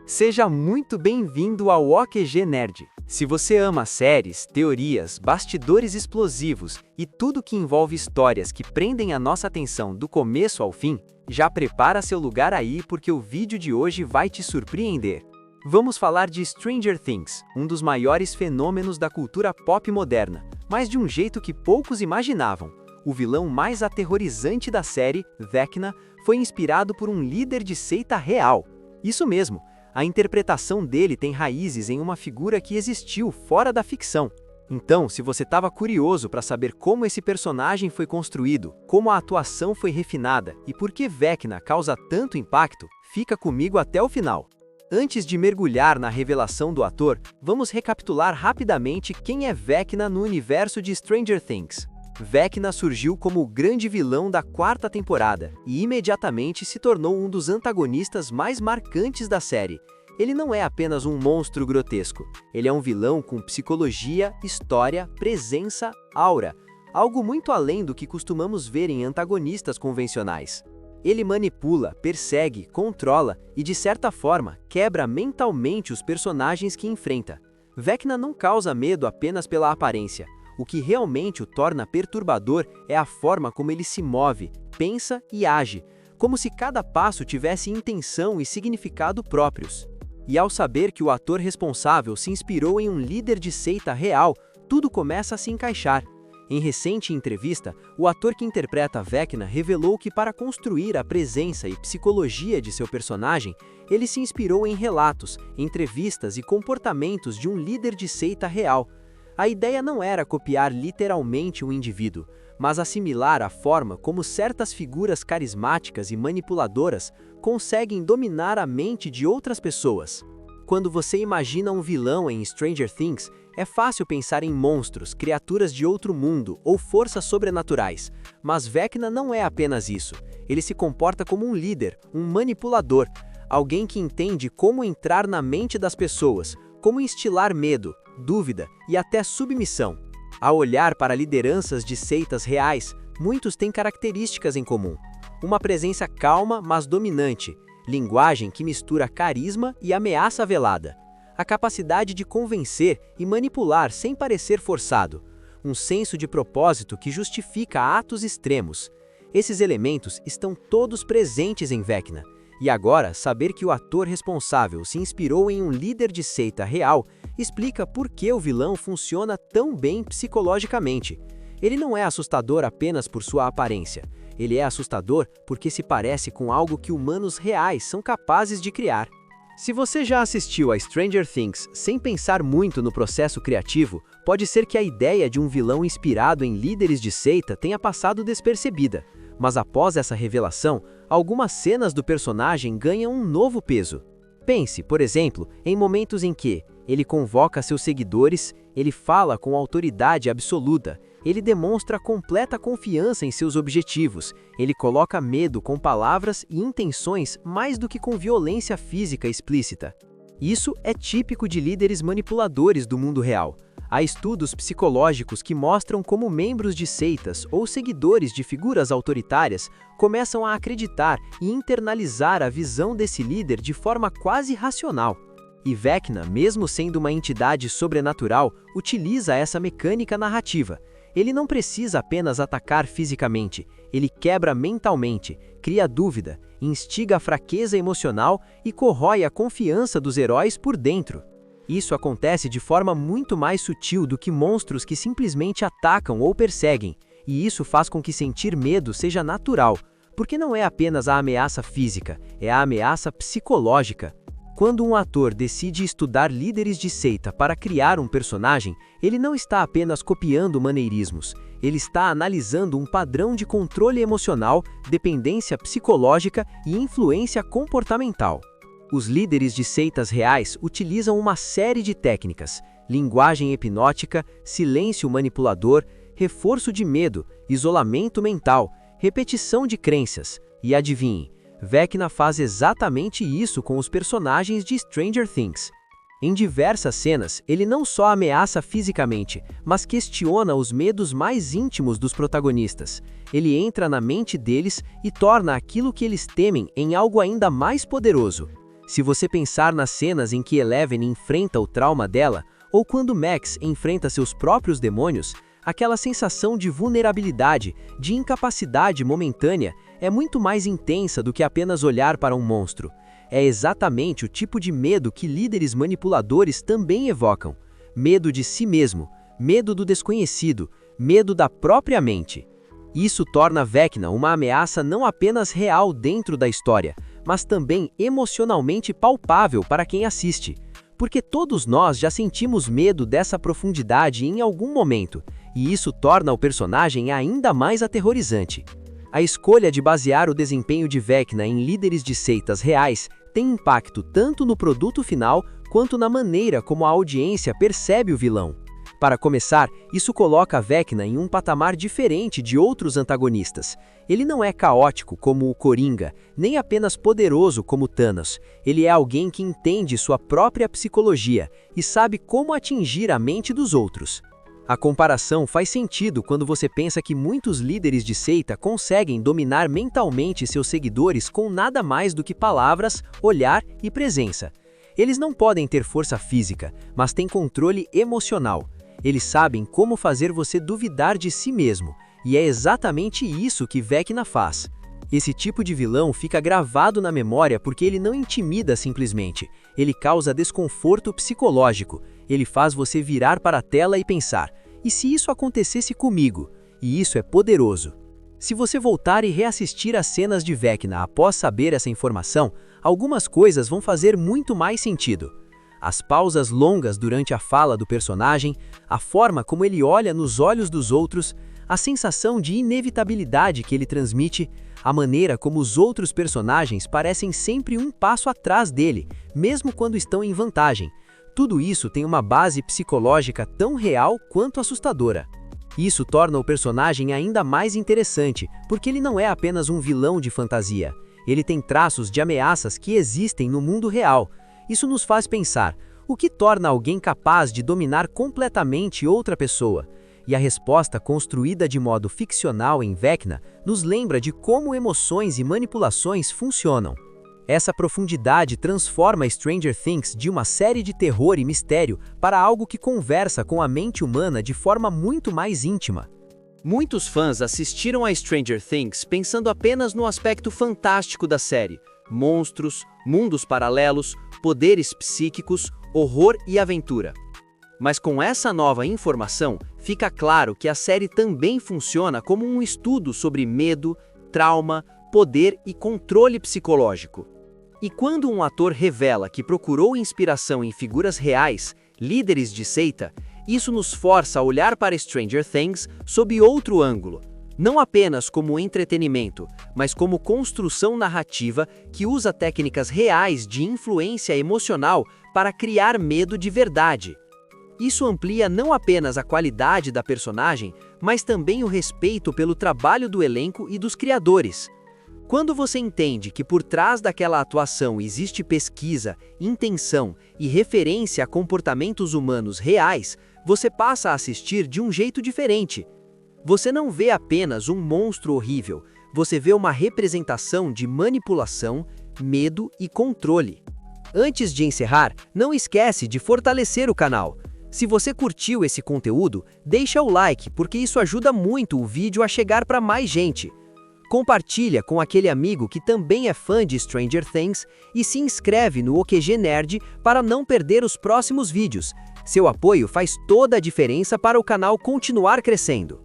Seja muito bem-vindo ao OQG Nerd. Se você ama séries, teorias, bastidores explosivos e tudo que envolve histórias que prendem a nossa atenção do começo ao fim, já prepara seu lugar aí porque o vídeo de hoje vai te surpreender. Vamos falar de Stranger Things, um dos maiores fenômenos da cultura pop moderna, mas de um jeito que poucos imaginavam. O vilão mais aterrorizante da série, Vecna, foi inspirado por um líder de seita real. Isso mesmo, a interpretação dele tem raízes em uma figura que existiu fora da ficção. Então, se você estava curioso para saber como esse personagem foi construído, como a atuação foi refinada e por que Vecna causa tanto impacto, fica comigo até o final. Antes de mergulhar na revelação do ator, vamos recapitular rapidamente quem é Vecna no universo de Stranger Things. Vecna surgiu como o grande vilão da quarta temporada e imediatamente se tornou um dos antagonistas mais marcantes da série. Ele não é apenas um monstro grotesco, ele é um vilão com psicologia, história, presença, aura, algo muito além do que costumamos ver em antagonistas convencionais. Ele manipula, persegue, controla e, de certa forma, quebra mentalmente os personagens que enfrenta. Vecna não causa medo apenas pela aparência. O que realmente o torna perturbador é a forma como ele se move, pensa e age, como se cada passo tivesse intenção e significado próprios. E ao saber que o ator responsável se inspirou em um líder de seita real, tudo começa a se encaixar. Em recente entrevista, o ator que interpreta Vecna revelou que para construir a presença e psicologia de seu personagem, ele se inspirou em relatos, entrevistas e comportamentos de um líder de seita real. A ideia não era copiar literalmente um indivíduo, mas assimilar a forma como certas figuras carismáticas e manipuladoras conseguem dominar a mente de outras pessoas. Quando você imagina um vilão em Stranger Things, é fácil pensar em monstros, criaturas de outro mundo ou forças sobrenaturais, mas Vecna não é apenas isso. Ele se comporta como um líder, um manipulador, alguém que entende como entrar na mente das pessoas, como instilar medo, dúvida e até submissão. Ao olhar para lideranças de seitas reais, muitos têm características em comum. Uma presença calma, mas dominante, linguagem que mistura carisma e ameaça velada, a capacidade de convencer e manipular sem parecer forçado, um senso de propósito que justifica atos extremos. Esses elementos estão todos presentes em Vecna. E agora, saber que o ator responsável se inspirou em um líder de seita real explica por que o vilão funciona tão bem psicologicamente. Ele não é assustador apenas por sua aparência. Ele é assustador porque se parece com algo que humanos reais são capazes de criar. Se você já assistiu a Stranger Things sem pensar muito no processo criativo, pode ser que a ideia de um vilão inspirado em líderes de seita tenha passado despercebida. Mas após essa revelação, algumas cenas do personagem ganham um novo peso. Pense, por exemplo, em momentos em que ele convoca seus seguidores, ele fala com autoridade absoluta, ele demonstra completa confiança em seus objetivos, ele coloca medo com palavras e intenções mais do que com violência física explícita. Isso é típico de líderes manipuladores do mundo real. Há estudos psicológicos que mostram como membros de seitas ou seguidores de figuras autoritárias começam a acreditar e internalizar a visão desse líder de forma quase racional. E Vecna, mesmo sendo uma entidade sobrenatural, utiliza essa mecânica narrativa. Ele não precisa apenas atacar fisicamente, ele quebra mentalmente, cria dúvida, instiga a fraqueza emocional e corrói a confiança dos heróis por dentro. Isso acontece de forma muito mais sutil do que monstros que simplesmente atacam ou perseguem, e isso faz com que sentir medo seja natural, porque não é apenas a ameaça física, é a ameaça psicológica. Quando um ator decide estudar líderes de seita para criar um personagem, ele não está apenas copiando maneirismos, ele está analisando um padrão de controle emocional, dependência psicológica e influência comportamental. Os líderes de seitas reais utilizam uma série de técnicas: linguagem hipnótica, silêncio manipulador, reforço de medo, isolamento mental, repetição de crenças. E adivinhe, Vecna faz exatamente isso com os personagens de Stranger Things. Em diversas cenas, ele não só ameaça fisicamente, mas questiona os medos mais íntimos dos protagonistas. Ele entra na mente deles e torna aquilo que eles temem em algo ainda mais poderoso. Se você pensar nas cenas em que Eleven enfrenta o trauma dela, ou quando Max enfrenta seus próprios demônios, aquela sensação de vulnerabilidade, de incapacidade momentânea, é muito mais intensa do que apenas olhar para um monstro. É exatamente o tipo de medo que líderes manipuladores também evocam. Medo de si mesmo, medo do desconhecido, medo da própria mente. Isso torna Vecna uma ameaça não apenas real dentro da história, mas também emocionalmente palpável para quem assiste. Porque todos nós já sentimos medo dessa profundidade em algum momento, e isso torna o personagem ainda mais aterrorizante. A escolha de basear o desempenho de Vecna em líderes de seitas reais tem impacto tanto no produto final quanto na maneira como a audiência percebe o vilão. Para começar, isso coloca Vecna em um patamar diferente de outros antagonistas. Ele não é caótico como o Coringa, nem apenas poderoso como Thanos. Ele é alguém que entende sua própria psicologia e sabe como atingir a mente dos outros. A comparação faz sentido quando você pensa que muitos líderes de seita conseguem dominar mentalmente seus seguidores com nada mais do que palavras, olhar e presença. Eles não podem ter força física, mas têm controle emocional. Eles sabem como fazer você duvidar de si mesmo, e é exatamente isso que Vecna faz. Esse tipo de vilão fica gravado na memória porque ele não intimida simplesmente, ele causa desconforto psicológico, ele faz você virar para a tela e pensar, e se isso acontecesse comigo? E isso é poderoso. Se você voltar e reassistir as cenas de Vecna após saber essa informação, algumas coisas vão fazer muito mais sentido. As pausas longas durante a fala do personagem, a forma como ele olha nos olhos dos outros, a sensação de inevitabilidade que ele transmite, a maneira como os outros personagens parecem sempre um passo atrás dele, mesmo quando estão em vantagem. Tudo isso tem uma base psicológica tão real quanto assustadora. Isso torna o personagem ainda mais interessante, porque ele não é apenas um vilão de fantasia. Ele tem traços de ameaças que existem no mundo real. Isso nos faz pensar, o que torna alguém capaz de dominar completamente outra pessoa? E a resposta construída de modo ficcional em Vecna nos lembra de como emoções e manipulações funcionam. Essa profundidade transforma Stranger Things de uma série de terror e mistério para algo que conversa com a mente humana de forma muito mais íntima. Muitos fãs assistiram a Stranger Things pensando apenas no aspecto fantástico da série. Monstros, mundos paralelos, poderes psíquicos, horror e aventura. Mas com essa nova informação, fica claro que a série também funciona como um estudo sobre medo, trauma, poder e controle psicológico. E quando um ator revela que procurou inspiração em figuras reais, líderes de seita, isso nos força a olhar para Stranger Things sob outro ângulo. Não apenas como entretenimento, mas como construção narrativa que usa técnicas reais de influência emocional para criar medo de verdade. Isso amplia não apenas a qualidade da personagem, mas também o respeito pelo trabalho do elenco e dos criadores. Quando você entende que por trás daquela atuação existe pesquisa, intenção e referência a comportamentos humanos reais, você passa a assistir de um jeito diferente. Você não vê apenas um monstro horrível, você vê uma representação de manipulação, medo e controle. Antes de encerrar, não esquece de fortalecer o canal. Se você curtiu esse conteúdo, deixa o like, porque isso ajuda muito o vídeo a chegar para mais gente. Compartilha com aquele amigo que também é fã de Stranger Things e se inscreve no OQG Nerd para não perder os próximos vídeos. Seu apoio faz toda a diferença para o canal continuar crescendo.